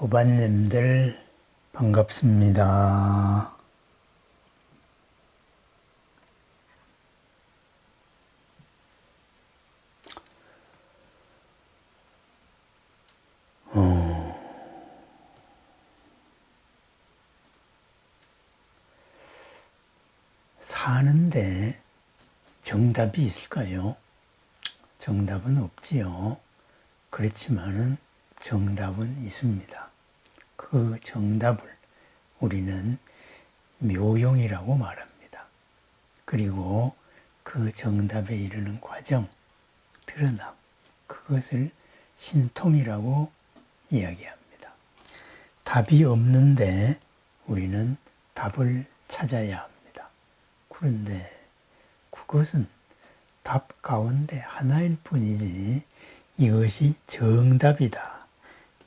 도반님들 반갑습니다. 사는데 정답이 있을까요? 정답은 없지요. 그렇지만은 정답은 있습니다. 그 정답을 우리는 묘용이라고 말합니다. 그리고 그 정답에 이르는 과정, 드러남, 그것을 신통이라고 이야기합니다. 답이 없는데 우리는 답을 찾아야 합니다. 그런데 그것은 답 가운데 하나일 뿐이지 이것이 정답이다,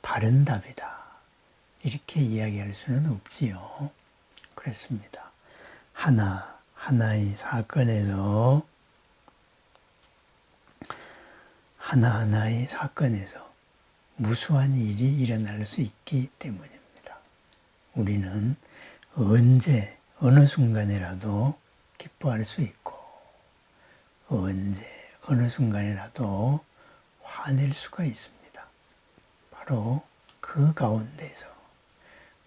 바른 답이다 이렇게 이야기할 수는 없지요. 그렇습니다. 하나하나의 사건에서 하나하나의 사건에서 무수한 일이 일어날 수 있기 때문입니다. 우리는 언제 어느 순간이라도 기뻐할 수 있고 언제 어느 순간이라도 화낼 수가 있습니다. 바로 그 가운데서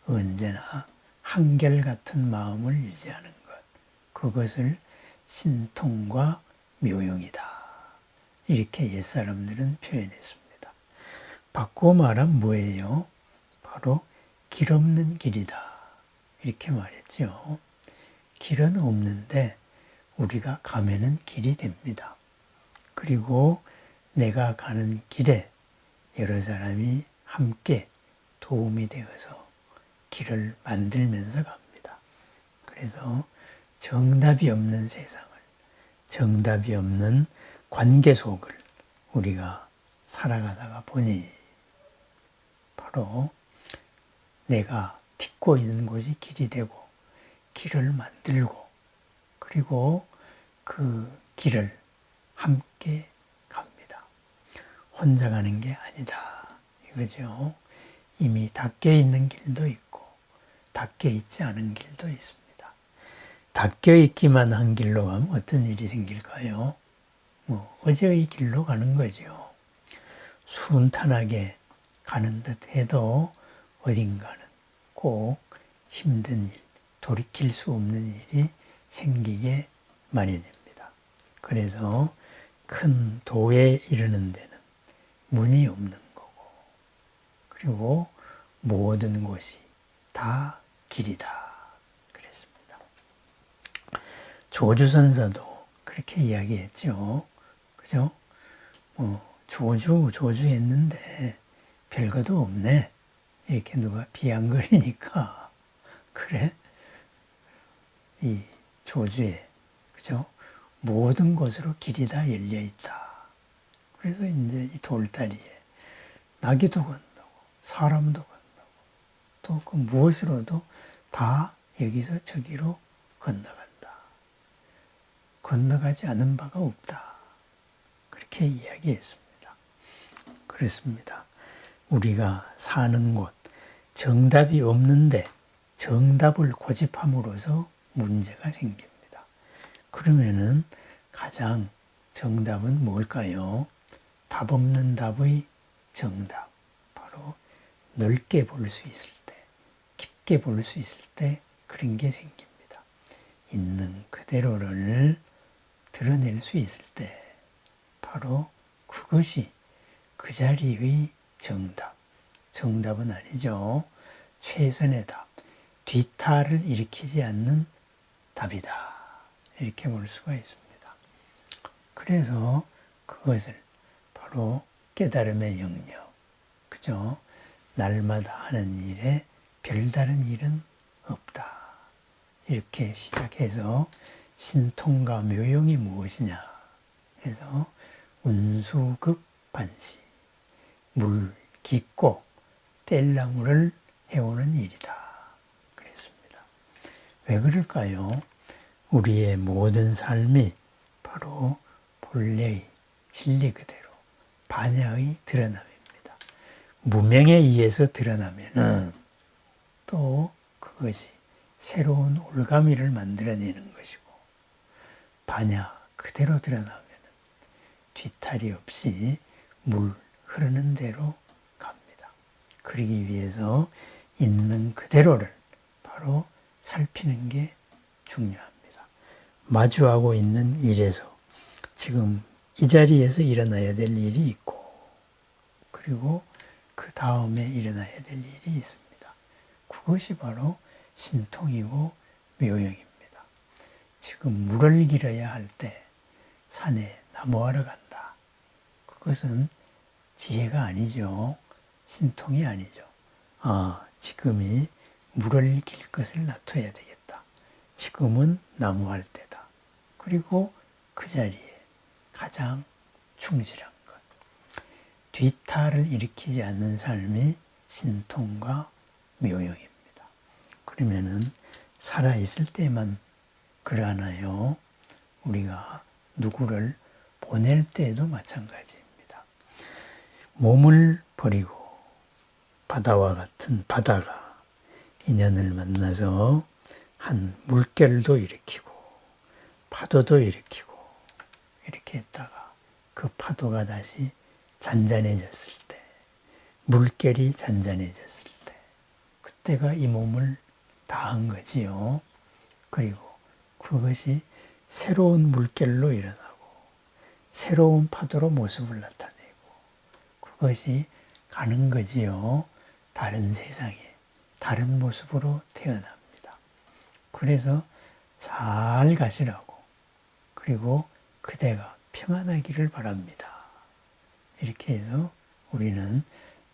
언제나 한결같은 마음을 유지하는 것, 그것을 신통과 묘용이다. 이렇게 옛사람들은 표현했습니다. 바꾸어 말하면 뭐예요? 바로 길 없는 길이다. 이렇게 말했죠. 길은 없는데 우리가 가면은 길이 됩니다. 그리고 내가 가는 길에 여러 사람이 함께 도움이 되어서 길을 만들면서 갑니다. 그래서 정답이 없는 세상을, 정답이 없는 관계 속을 우리가 살아가다가 보니 바로 내가 딛고 있는 곳이 길이 되고 길을 만들고 그리고 그 길을 함께 갑니다. 혼자 가는 게 아니다. 이거죠. 이미 닦여 있는 길도 있고 닦여 있지 않은 길도 있습니다. 닦여 있기만 한 길로 가면 어떤 일이 생길까요? 어제의 길로 가는 거죠. 순탄하게 가는 듯 해도 어딘가는 꼭 힘든 일, 돌이킬 수 없는 일이 생기게 마련입니다. 그래서 큰 도에 이르는 데는 문이 없는 거고, 그리고 모든 곳이 다 길이다. 그랬습니다. 조주선사도 그렇게 이야기했죠. 그죠? 조주했는데 별것도 없네. 이렇게 누가 비양거리니까 그래? 이 조주에 그죠? 모든 곳으로 길이 다 열려 있다. 그래서 이제 이 돌다리에 나귀도 건너고 사람도 건너고 또 그 무엇으로도 다 여기서 저기로 건너간다. 건너가지 않은 바가 없다. 그렇게 이야기했습니다. 그렇습니다. 우리가 사는 곳, 정답이 없는데 정답을 고집함으로써 문제가 생깁니다. 그러면은 가장 정답은 뭘까요? 답 없는 답의 정답. 바로 넓게 볼 수 있을 때, 깊게 볼 수 있을 때 그런 게 생깁니다. 있는 그대로를 드러낼 수 있을 때 바로 그것이 그 자리의 정답. 정답은 아니죠. 최선의 답. 뒤탈을 일으키지 않는 답이다. 이렇게 볼 수가 있습니다. 그래서 그것을 바로 깨달음의 영역. 그죠? 날마다 하는 일에 별다른 일은 없다. 이렇게 시작해서 신통과 묘용이 무엇이냐 해서 운수극반시. 물 깊고 뗄나무를 해오는 일이다. 그랬습니다. 왜 그럴까요? 우리의 모든 삶이 바로 본래의 진리 그대로 반야의 드러남입니다. 무명에 의해서 드러나면은 또 그것이 새로운 올가미를 만들어내는 것이고, 반야 그대로 드러나면은 뒤탈이 없이 물 흐르는 대로 갑니다. 그러기 위해서 있는 그대로를 바로 살피는 게 중요합니다. 마주하고 있는 일에서 지금 이 자리에서 일어나야 될 일이 있고, 그리고 그 다음에 일어나야 될 일이 있습니다. 그것이 바로 신통이고 묘용입니다. 지금 물을 길어야 할 때 산에 나무하러 간다. 그것은 지혜가 아니죠. 신통이 아니죠. 지금이 물을 길 것을 놔둬야 되겠다. 지금은 나무할 때다. 그리고 그 자리에 가장 충실한 것. 뒤탈을 일으키지 않는 삶이 신통과 묘용입니다. 그러면은 살아있을 때만 그러하나요? 우리가 누구를 보낼 때에도 마찬가지입니다. 몸을 버리고 바다와 같은 바다가 인연을 만나서 한 물결도 일으키고 파도도 일으키고 이렇게 했다가 그 파도가 다시 잔잔해졌을 때, 물결이 잔잔해졌을 때, 그때가 이 몸을 다한 거지요. 그리고 그것이 새로운 물결로 일어나고 새로운 파도로 모습을 나타내고 그것이 가는 거지요. 다른 세상에 다른 모습으로 태어납니다. 그래서 잘 가시라고, 그리고 그대가 평안하기를 바랍니다. 이렇게 해서 우리는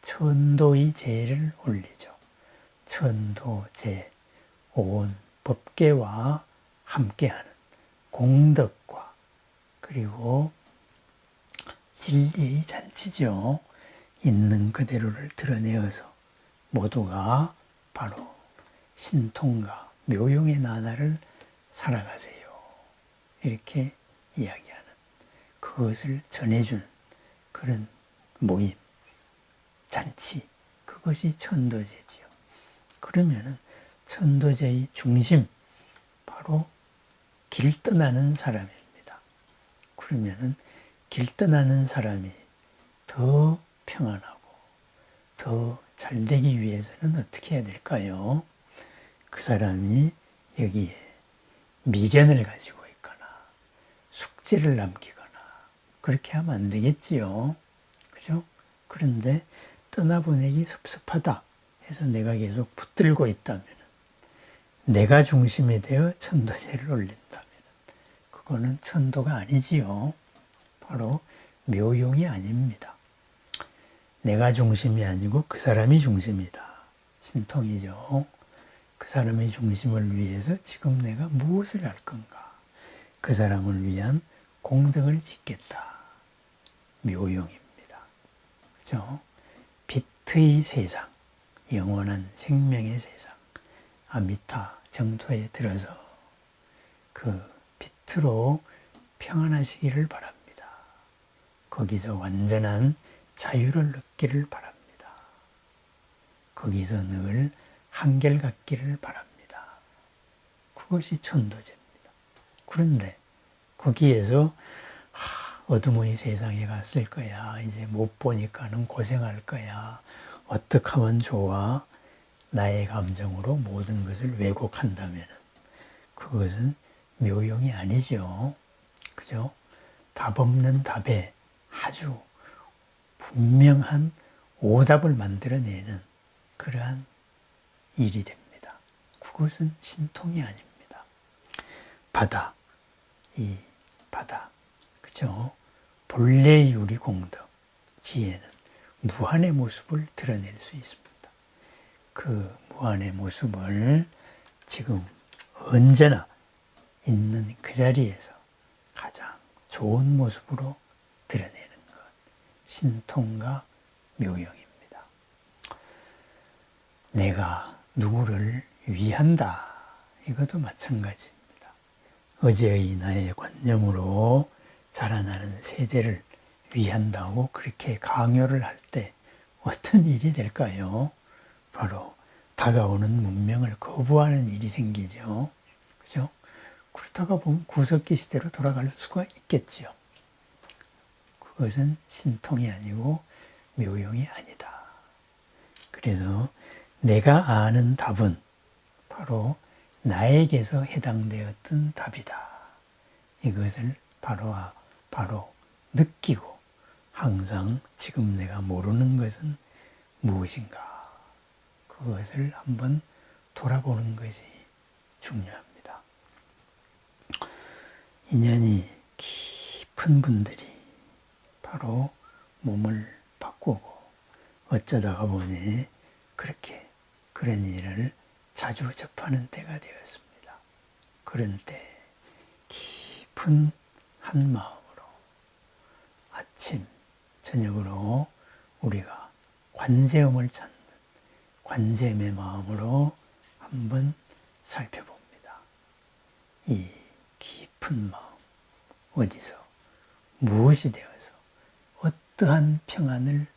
천도의 제를 올리죠. 천도제, 온 법계와 함께하는 공덕과 그리고 진리의 잔치죠. 있는 그대로를 드러내어서 모두가 바로 신통과 묘용의 나날을 살아가세요. 이렇게 이야기하는, 그것을 전해주는 그런 모임, 잔치, 그것이 천도제지요. 그러면은 천도제의 중심, 바로 길 떠나는 사람입니다. 그러면은 길 떠나는 사람이 더 평안하고 더 잘되기 위해서는 어떻게 해야 될까요? 그 사람이 여기에 미련을 가지고 있거나 숙제를 남기거나 그렇게 하면 안 되겠지요. 그죠? 그런데 떠나보내기 섭섭하다 해서 내가 계속 붙들고 있다면, 내가 중심이 되어 천도제를 올린다면 그거는 천도가 아니지요. 바로 묘용이 아닙니다. 내가 중심이 아니고 그 사람이 중심이다. 신통이죠. 그 사람의 중심을 위해서 지금 내가 무엇을 할 건가? 그 사람을 위한 공덕을 짓겠다. 묘용입니다. 그죠? 빛의 세상, 영원한 생명의 세상, 아미타 정토에 들어서 그 빛으로 평안하시기를 바랍니다. 거기서 완전한 자유를 얻기를 바랍니다. 거기서 늘 한결같기를 바랍니다. 그것이 천도제입니다. 그런데 거기에서 어둠의 세상에 갔을 거야. 이제 못 보니까는 고생할 거야. 어떻게 하면 좋아? 나의 감정으로 모든 것을 왜곡한다면 그것은 묘용이 아니죠. 그죠? 답 없는 답에 아주 분명한 오답을 만들어내는 그러한 일이 됩니다. 그것은 신통이 아닙니다. 바다, 이 바다, 그죠? 본래의 우리 공덕, 지혜는 무한의 모습을 드러낼 수 있습니다. 그 무한의 모습을 지금 언제나 있는 그 자리에서 가장 좋은 모습으로 드러내는 것, 신통과 묘용입니다. 내가 누구를 위한다, 이것도 마찬가지입니다. 어제의 나의 관념으로 자라나는 세대를 위한다고 그렇게 강요를 할 때 어떤 일이 될까요? 바로 다가오는 문명을 거부하는 일이 생기죠. 그죠? 그렇다가 보면 구석기 시대로 돌아갈 수가 있겠지요. 그것은 신통이 아니고 묘용이 아니다. 그래서 내가 아는 답은 바로 나에게서 해당되었던 답이다. 이것을 바로 느끼고 항상 지금 내가 모르는 것은 무엇인가. 그것을 한번 돌아보는 것이 중요합니다. 인연이 깊은 분들이 바로 몸을 바꾸고 어쩌다가 보니 그렇게 그런 일을 자주 접하는 때가 되었습니다. 그런 때 깊은 한 마음으로 아침, 저녁으로 우리가 관세음을 찾는 관세음의 마음으로 한번 살펴봅니다. 이 깊은 마음, 어디서, 무엇이 되어서 어떠한 평안을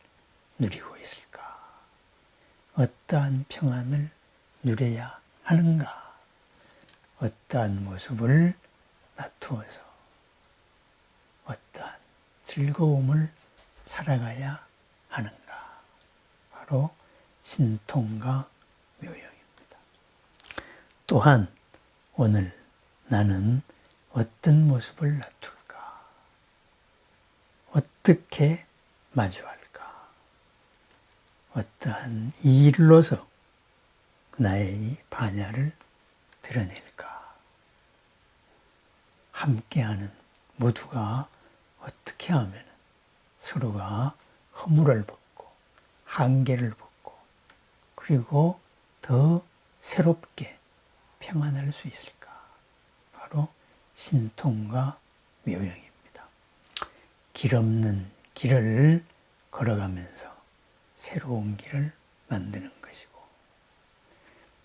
누리고 있을까? 어떠한 평안을 누려야 하는가? 어떠한 모습을 놔두어서 어떠한 즐거움을 살아가야 하는가? 바로 신통과 묘용입니다. 또한 오늘 나는 어떤 모습을 놔둘까? 어떻게 마주할까? 어떠한 일로서 나의 이 반야를 드러낼까? 함께하는 모두가 어떻게 하면 서로가 허물을 벗고 한계를 벗고 그리고 더 새롭게 평안할 수 있을까? 바로 신통과 묘용입니다. 길 없는 길을 걸어가면서 새로운 길을 만드는 것이고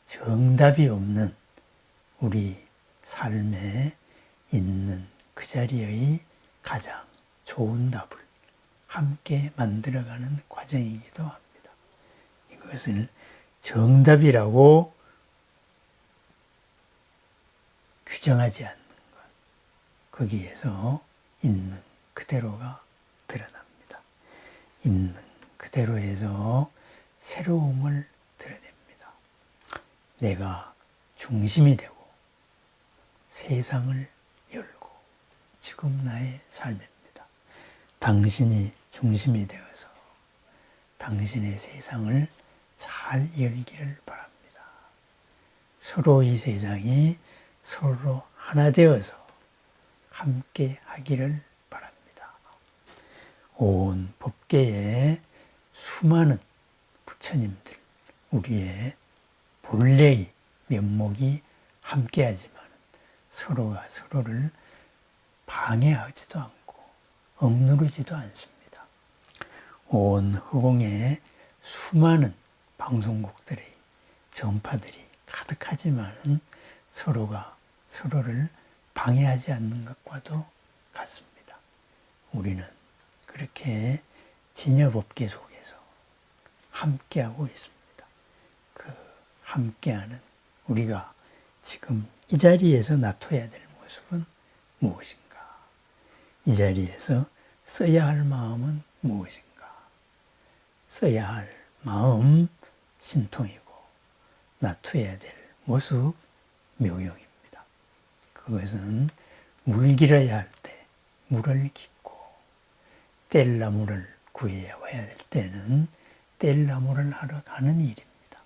정답이 없는 우리 삶에 있는 그 자리의 가장 좋은 답을 함께 만들어가는 과정이기도 합니다. 이것을 정답이라고 규정하지 않는 것, 거기에서 있는 그대로가 드러납니다. 있는 그대로에서 새로움을 드러냅니다. 내가 중심이 되고 세상을 열고 지금 나의 삶입니다. 당신이 중심이 되어서 당신의 세상을 잘 열기를 바랍니다. 서로 이 세상이 서로 하나 되어서 함께 하기를 바랍니다. 온 법계에 수많은 부처님들, 우리의 본래의 면목이 함께하지만 서로가 서로를 방해하지도 않고 억누르지도 않습니다. 온 허공에 수많은 방송국들의 전파들이 가득하지만 서로가 서로를 방해하지 않는 것과도 같습니다. 우리는 그렇게 진여법계 속에서 함께하고 있습니다. 그 함께하는 우리가 지금 이 자리에서 나타야 될 모습은 무엇인가? 이 자리에서 써야 할 마음은 무엇인가? 써야 할 마음 신통이고 놔둬야 될 모습 묘용입니다. 그것은 물 길어야 할 때 물을 깃고 뗄나무를 구해야 와야 될 때는 뗄나무를 하러 가는 일입니다.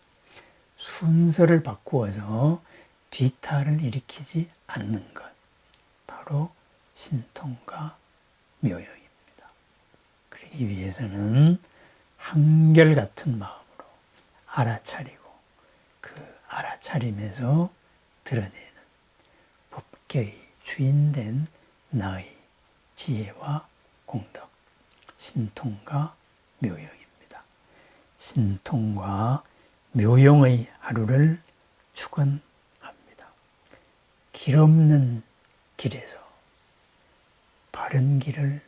순서를 바꾸어서 뒤탈을 일으키지 않는 것, 바로 신통과 묘용입니다. 그러기 위해서는 한결같은 마음으로 알아차리고 그 알아차림에서 드러내는 법계의 주인된 나의 지혜와 공덕, 신통과 묘용입니다. 신통과 묘용의 하루를 축원합니다. 길 없는 길에서 바른 길을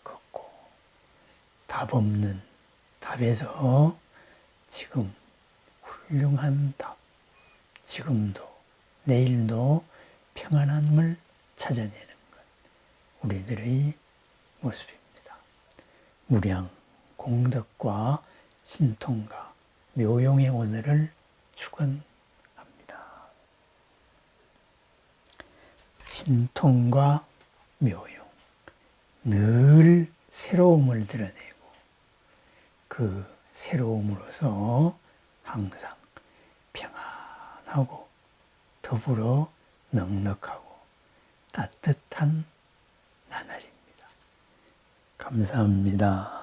걷고 답 없는 답이 답에서 지금 훌륭한 답, 지금도 내일도 평안함을 찾아내는 것, 우리들의 모습입니다. 무량, 공덕과 신통과 묘용의 오늘을 축원합니다. 신통과 묘용, 늘 새로움을 드러내고 그 새로움으로서 항상 평안하고 더불어 넉넉하고 따뜻한 나날입니다. 감사합니다.